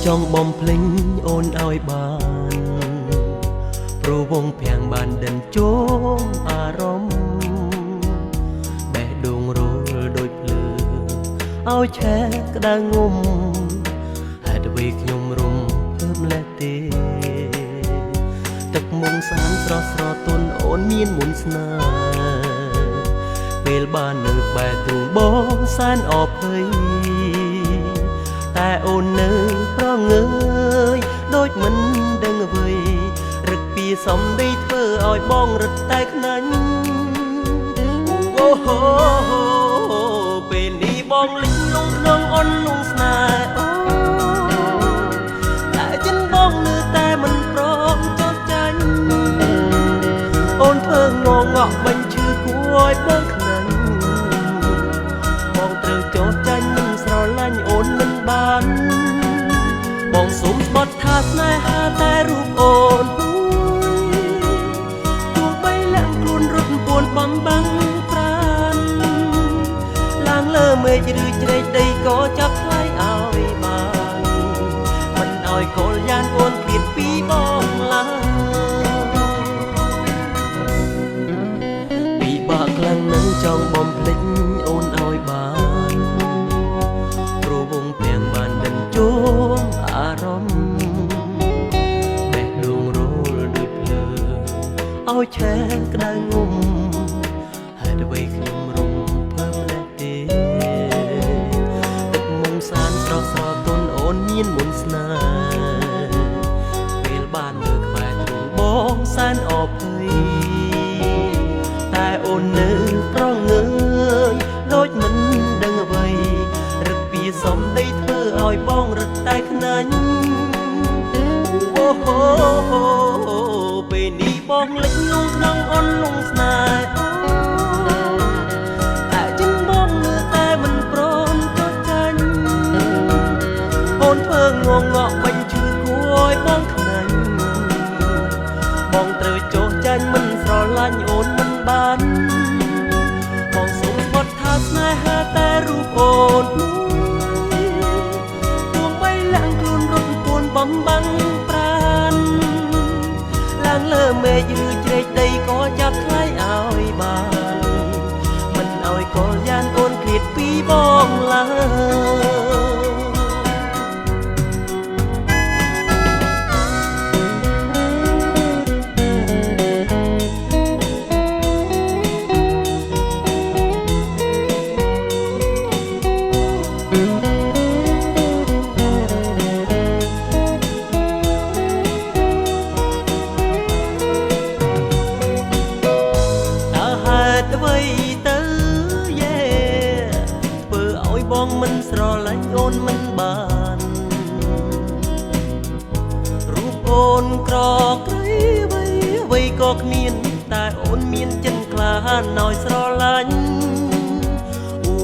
ចង់បំភ្លេងអូនឲ្យបានព្រោះវងភាំងបានដិនជោមអារម្មណ៍បេះដូងរលដូចភ្លើងឲ្យឆេះក្តៅងុំហេតុអ្វីខ្ញុំរំភើបលេះទេទឹកមុងសានស្រស់ស្រទន់អូនមានមុនស្នេហ៍ពេលបាននៅបែរទ្រូងបងសានអភ័យតែអូននៅប្រងើយដូចមិនដឹងអ្វីរឹកពីសំដីធ្វើឲ្យបងរឹតតែខ្នាញ់អូហូពេលនេះបងលិចលងក្នុងអូនលងស្នេហ៍អូតែចិនបងនៅតែមិនព្រមចោទចាញ់អូនធ្វើងងក់បាញ់ឈឺគួរឲ្យបងខ្នាញ់បងត្រូវចោទចាញ់មិនស្រឡាញ់អូនមិនបានបងសុំស្បត់ថាស្នេហាតែរូបអូនពួយទោះបីលាក់ខ្លួនរត់ពួនបំបាំងប្រានឡើងលើមេឃឬជ្រែកដីក៏ចាប់ថ្លៃឲ្យបានមិនឲ្យកលយ៉ាងអូនឃ្លាតពីបងឡើយពិបាកខ្លាំងនឹងចង់បំភ្លេចអូនឲ្យបានព្រោះវងពាំងបានដិនជោមអារម្មណ៍បេះដូងរលដូចភ្លើងឲ្យឆេះក្តៅងុំហេតុអ្វីខ្ញុំរំភើបលេះទេទឹកមុងសានស្រស់ស្រទន់អូនមានមុនស្នេហ៍ពេលបានលើក្បែរទ្រូងបងសានអភ័យតែអូននៅប្រងើយដូចមិនដឹងអ្វីរឹកពីសំដីធ្វើឲ្យបងរឹតតែខ្នាញ់អូហូពេលនេះបងលិចលងក្នុងអូនលងស្នេហ៍តែចិនបងនៅតែមិនព្រមចោទចាញ់អូនធ្វើងងក់បាញ់ឈឺគួរឲ្យបងខ្នាញ់បងត្រូវចោទចាញ់មិនស្រឡាញ់អូនមិនបានបងសុំស្បត់ថាស្នេហាតែរូបអូនបំបាំងប្រានឡើងលើមេឃឬជ្រែកដីក៏ចាប់ថ្លៃឲ្យបានមិនឲ្យកលយ៉ាងអូនឃ្លាតពីបងឡើយបងមិនស្រឡាញ់អូនមិនបានរូបអូនក្រក្រៃអ្វីក៏គ្មានតែអូនមានចិត្តក្លាហានឲ្យស្រឡាញ់អូ